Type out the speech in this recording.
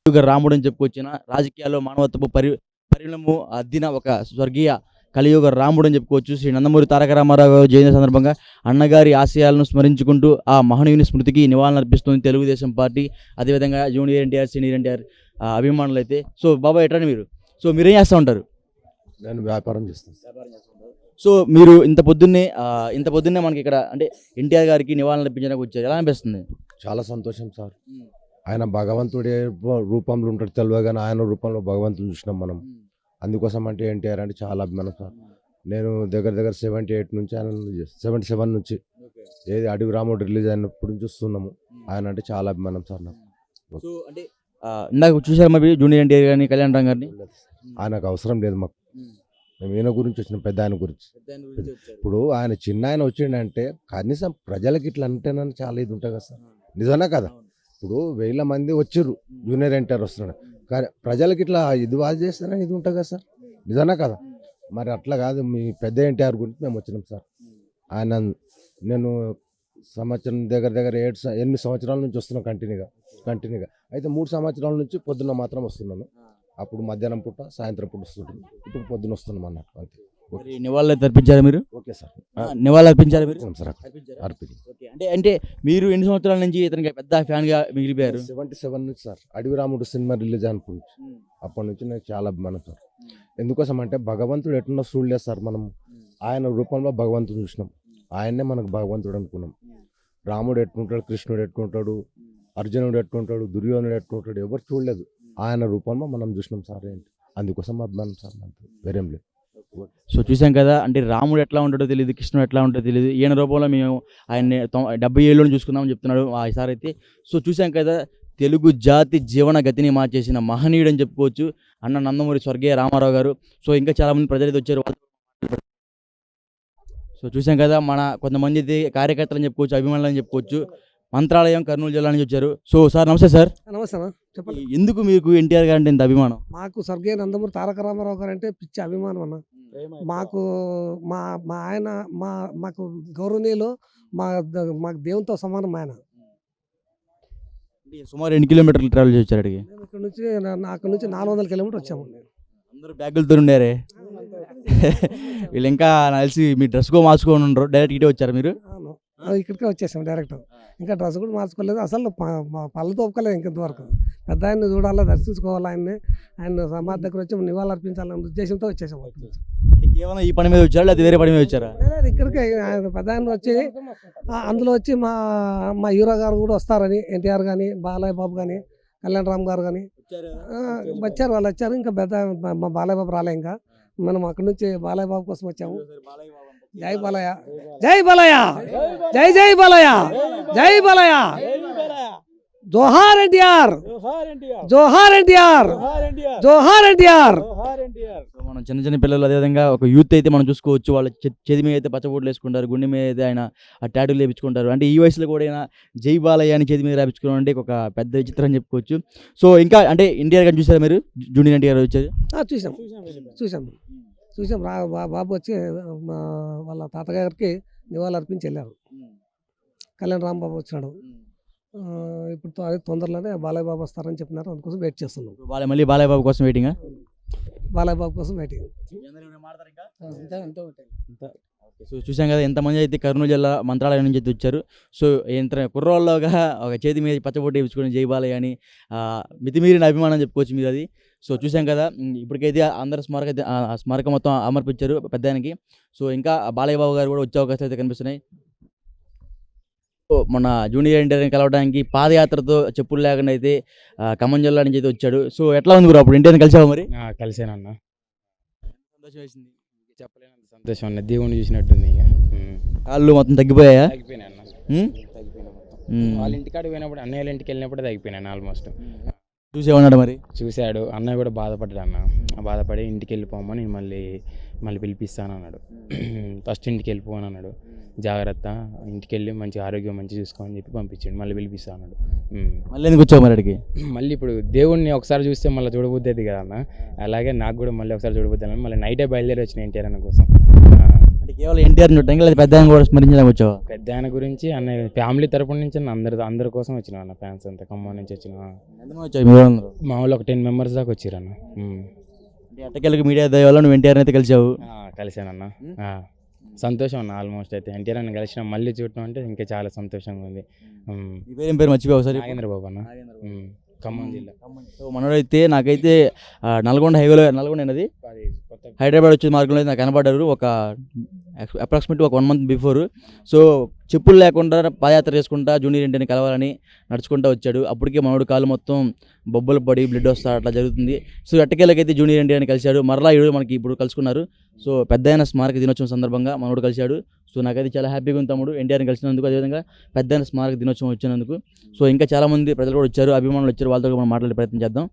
కలియుగ రాముడు అని చెప్పుకొచ్చిన రాజకీయాల్లో మానవత్వపు పరిణము అద్దిన ఒక స్వర్గీయ కలియుగ రాముడు అని చెప్పుకోవచ్చు. శ్రీ నందమూరి తారక రామారావు గారు జయంతి సందర్భంగా అన్నగారి ఆశయాలను స్మరించుకుంటూ ఆ మహనీయుని స్మృతికి నివాళులర్పిస్తుంది తెలుగుదేశం పార్టీ. అదేవిధంగా జూనియర్ ఎన్టీఆర్, సీనియర్ ఎన్టీఆర్ అభిమానులు అయితే. సో బాబాయ్ ఎట్లా మీరు? సో మీరేం చేస్తూ ఉంటారు? నేను వ్యాపారం చేస్తాను. సో మీరు ఇంత పొద్దున్నే మనకి ఇక్కడ అంటే ఎన్టీఆర్ గారికి నివాళులు అర్పించడానికి వచ్చారు, ఎలా అనిపిస్తుంది? చాలా సంతోషం సార్. ఆయన భగవంతుడి రూపంలో ఉంటాడు తెలియదు, కానీ ఆయన రూపంలో భగవంతుని చూసినాం మనం. అందుకోసం అంటే ఎన్టీఆర్ అంటే చాలా అభిమానం సార్. నేను దగ్గర 78 నుంచి ఆయన 77 నుంచి ఏది అడవి రాముడు రిలీజ్ అయినప్పుడు చూస్తున్నాము. ఆయన అంటే చాలా అభిమానం సార్ నాకు. సో అంటే ఇందాక చూసారు మరి జూనియర్ ఎన్టీఆర్ గారిని, కళ్యాణ్ రామ్ గారిని. ఆయనకు అవసరం లేదు మాకు. మేము ఈయన గురించి వచ్చిన పెద్ద ఆయన గురించి. ఇప్పుడు ఆయన చిన్న ఆయన వచ్చిండంటే కనీసం ప్రజలకి ఇట్లా అంటేనని చాలా ఇది ఉంటుంది కదా సార్. నిజమే కదా? ఇప్పుడు 1000 మంది వచ్చిర్రు, జూనియర్ ఎన్టీఆర్ వస్తున్నాడు, కానీ ప్రజలకి ఇట్లా ఇది వాజ్ చేస్తారని ఇది ఉంటుంది కదా సార్. నిజమే కదా? మరి అట్లా కాదు, మీ పెద్ద ఎన్టీఆర్ గురించి మేము వచ్చినాం సార్. ఆయన నేను సంవత్సరం దగ్గర 8 సంవత్సరాల నుంచి వస్తున్నాను కంటిన్యూగా. అయితే 3 సంవత్సరాల నుంచి పొద్దున్న మాత్రం వస్తున్నాను. అప్పుడు మధ్యాహ్నం పూట, సాయంత్రం పూట వస్తుంటాను. ఇప్పుడు పొద్దున వస్తున్నాం అన్నట్టు అంతే. నివాళులు అర్పించారా మీరు? ఓకే సార్, నివాళులు అర్పించారా మీరు? సార్ అంటే మీరు ఎన్ని సంవత్సరాల నుంచి ఇతనికి పెద్ద ఫ్యాన్ గా మిగిలిపోయారు? 77 నుంచి సార్. అడవి రాముడు సినిమా రిలీజ్ అనుకుంటు అప్పటి నుంచి నాకు చాలా అభిమానం సార్. ఎందుకోసం అంటే భగవంతుడు ఎట్లున్నా చూడలేదు సార్. మనం ఆయన రూపంలో భగవంతుడు చూసినాం. ఆయన్నే మనకు భగవంతుడు అనుకున్నాం. రాముడు ఎట్లుంటాడు, కృష్ణుడు ఎట్లుంటాడు, అర్జునుడు ఎట్లుంటాడు, దుర్యోధనుడు ఎట్లుంటాడు, ఎవరు చూడలేదు. ఆయన రూపంలో మనం చూసినాం సార్. ఏంటి అందుకోసం అభిమానం సార్, వేరేం లేదు. సో చూసాం కదా, అంటే రాముడు ఎట్లా ఉంటాడో తెలియదు, కృష్ణుడు ఎట్లా ఉంటాడో తెలియదు. ఈయన రూపంలో మేము ఆయన్ని 77 చూసుకుందామని చెప్తున్నాడు ఈసారి అయితే. సో చూసాం కదా, తెలుగు జాతి జీవన గతిని మార్చేసిన మహనీయుడు అని చెప్పుకోవచ్చు అన్న నందమూరి స్వర్గీయ రామారావు గారు. సో ఇంకా చాలామంది ప్రజలు అయితే వచ్చారు. సో చూసాం కదా, మన కొంతమంది అయితే కార్యకర్తలు అని చెప్పుకోవచ్చు, అభిమానులు అని చెప్పుకోవచ్చు. మంత్రాలయం, కర్నూలు జిల్లా నుంచి వచ్చారు. సో సార్ నమస్తే సార్. నమస్తే చెప్పండి. ఎందుకు మీకు ఎన్టీఆర్ గారు అంటే ఇంత అభిమానం? మాకు స్వర్గీయ నందమూరి తారక రామారావు గారు అంటే పిచ్చి అభిమానం అన్న. మాకు మా ఆయన మాకు గౌరవనీయులు, మాకు దేవునితో సమానం ఆయన. సుమారు 8 కిలోమీటర్లు ట్రావెల్ చేసి వచ్చారు అడిగి. అక్కడ నుంచి 400 కిలోమీటర్లు వచ్చాము. అందరూ బ్యాగులతో ఉండారే. వీళ్ళు ఇంకా కలిసి మీ డ్రెస్ కూడా మార్చుకొని ఉండరు, డైరెక్ట్ ఇటే వచ్చారు మీరు? ఇక్కడికే వచ్చేసాం డైరెక్ట్. ఇంకా డ్రెస్ కూడా మార్చుకోలేదు, అసలు పళ్ళు తోపుకోలేదు ఇంకెంతవరకు. పెద్ద ఆయన్ని చూడాలా, దర్శించుకోవాలి ఆయన్ని. ఆయన సమాధి దగ్గర వచ్చి నివాళులు అర్పించాలనే ఉద్దేశంతో వచ్చేసాం. కేవలం ఈ పని మీద వచ్చారా లేదా వేరే పని మీద వచ్చారా? ఇక్కడికే ఆయన పెద్ద ఆయన వచ్చి, అందులో వచ్చి మా హీరో గారు కూడా వస్తారని, ఎన్టీఆర్ కానీ, బాలయ్య బాబు కానీ, కళ్యాణ్ రామ్ గారు కానీ వచ్చారు. వాళ్ళు వచ్చారు. ఇంకా పెద్ద మా బాలయ్య బాబు రాలే. ఇంకా మనం అక్కడి నుంచి బాలయ్య బాబు కోసం వచ్చాము. జై బాలయ్య, జై బాలయ్య, జై జై బాలయ్య, జై బాలయ్య, జోహార్ ఎన్టీఆర్, జోహార్ ఎన్టీఆర్, జోహార్ ఎన్టీఆర్. మనం చిన్న పిల్లలు, అదేవిధంగా ఒక యూత్ అయితే మనం చూసుకోవచ్చు. వాళ్ళ చేతి మీద అయితే పచ్చబోట్లు వేసుకుంటారు, గుండె మీద అయితే ఆయన ఆ టాటూలు వేయించుకుంటారు. అంటే ఈ వయసులో కూడా ఆయన జై బాలయ్య అని చేతి మీద రాయించుకోవడం అంటే ఒక పెద్ద విచిత్రం అని చెప్పుకోవచ్చు. సో ఇంకా అంటే ఎన్టీఆర్ గారిని చూసారా మీరు? జూనియర్ ఎన్టీఆర్ వచ్చారు. చూసాం. బాబు వచ్చి వాళ్ళ తాతగారికి నివాళులు అర్పించి వెళ్ళారు. కళ్యాణ్ రాంబాబు వచ్చాడు. ఇప్పుడు అదే తొందరలోనే బాలయ్య బాబు వస్తారని చెప్పినారు. అందుకోసం వెయిట్ చేస్తున్నాం. మళ్ళీ బాలయ్య బాబు కోసం వెయిటింగ్. బాలయ్య బాబు కోసం వెయిటింగ్. సో చూసాం కదా, ఎంతమంది అయితే కర్నూలు జిల్లా మంత్రాలయం నుంచి అయితే వచ్చారు. సో ఎంత కుర్రోళ్ళగా ఒక చేతి మీద పచ్చబొట్టు వేయించుకొని జై బాలయ్య అని మితిమీరిన అభిమానం చెప్పుకోవచ్చు మీరు అది. సో చూసాం కదా, ఇప్పటికైతే అందరు స్మారకం మొత్తం అమర్పించారు పెద్దానికి. సో ఇంకా బాలయ్య బాబు గారు కూడా వచ్చే అవకాశాలు అయితే కనిపిస్తున్నాయి. మన జూనియర్ ఎన్టీఆర్ని కలవడానికి పాదయాత్రతో చెప్పులు లేకుండా అయితే ఖమ్మం జిల్లా నుంచి అయితే వచ్చాడు. సో ఎట్లా ఉంది బ్రో? అప్పుడు ఎన్టీఆర్ని కలిసావా మరి? కలిసానన్న. సంతోషం వేసింది, చెప్పలేనంత సంతోషం అన్న. దేవుని చూసినట్టుంది. ఇక కాళ్ళు మొత్తం తగ్గిపోయాయా? తగ్గిపోయినా అన్న, తగ్గిపోయినా మొత్తం. వాళ్ళ ఇంటికాడికి పోయినప్పుడు, అన్నయ్య వాళ్ళ ఇంటికి వెళ్ళినప్పుడు తగ్గిపోయినాను ఆల్మోస్ట్. చూసేమన్నాడు మరి? చూశాడు. అన్నయ్య కూడా బాధపడ్డాడు అన్న. బాధపడి ఇంటికి వెళ్ళిపోమని మళ్ళీ పిలిపిస్తాను అన్నాడు. ఫస్ట్ ఇంటికి వెళ్ళిపోను అన్నాడు. జాగ్రత్త, ఇంటికి వెళ్ళి మంచి ఆరోగ్యం మంచి చూసుకోమని చెప్పి పంపించాడు. మళ్ళీ పిలిపిస్తా అన్నాడు. మళ్ళీ ఎందుకు వచ్చావు మరి అడిగి? మళ్ళీ ఇప్పుడు దేవుడిని ఒకసారి చూస్తే మళ్ళీ చూడబుద్ధి కదా అన్న. అలాగే నాకు కూడా మళ్ళీ ఒకసారి చూడబుద్ధి అన్న. మళ్ళీ నైటే బయలుదేరి వచ్చిన ఎన్టీఆర్ అన్న కోసం. అంటే కేవలం ఎన్టీఆర్ చూడటానికి లేదా పెద్ద ఆయన కూడా స్మరించడానికి వచ్చావా? పెద్ద ఆయన గురించి అన్నయ్య ఫ్యామిలీ తరపున నుంచి అందరి కోసం వచ్చిన అన్న ఫ్యాన్స్ అంతా ఖమ్మం నుంచి వచ్చిన ఎంతమంది వచ్చావు మీ వాళ్ళందరూ? మా వాళ్ళు ఒక 10 మెంబర్స్ దాకా వచ్చారు అన్న. అంటే ఎట్టకేలకు మీడియా దయ వల్ల నువ్వు ఎన్టీఆర్ అయితే కలిసావు. కలిసానన్న. సంతోషం అన్న. ఆల్మోస్ట్ అయితే ఎన్టీఆర్ అని కలిసిన మళ్ళీ చూడటం అంటే ఇంకా చాలా సంతోషంగా ఉంది. నీ పేరు ఏం పేరు మర్చిపోయావు సరే? నాగేంద్ర బాబు అన్న, ఖమ్మం జిల్లా. సో మనోడైతే నాకైతే నల్గొండ హైవేలో నల్గొండ అనేది హైదరాబాద్ వచ్చే మార్గంలో అయితే నాకు కనపడ్డారు ఒక అప్రాక్సిమేట్ ఒక 1 month బిఫోర్. సో చెప్పులు లేకుండా పాదయాత్ర చేసుకుంటా జూనియర్ ఎన్టీఆర్ని కలవాలని నడుచుకుంటూ వచ్చాడు. అప్పటికే మనోడు కాలు మొత్తం బొబ్బలు పడి బ్లడ్ వస్తా అట్లా జరుగుతుంది. సో ఎట్టకేలకైతే జూనియర్ ఎన్టీఆర్ని కలిశాడు. మరలా ఈరోజు మనకి ఇప్పుడు కలుసుకున్నారు. సో పెద్దయిన స్మారక దినోత్సవం సందర్భంగా మనోడు కలిశాడు. సో నాకైతే చాలా హ్యాపీగా ఉంది తమ్ముడు ఎన్టీఆర్ని కలిసినందుకు, అదేవిధంగా పెద్దయిన స్మారక దినోత్సవం వచ్చినందుకు. సో ఇంకా చాలామంది ప్రజలు కూడా వచ్చారు, అభిమానులు వచ్చారు, వాళ్ళతో కూడా మనం మాట్లాడే ప్రయత్నం చేద్దాం.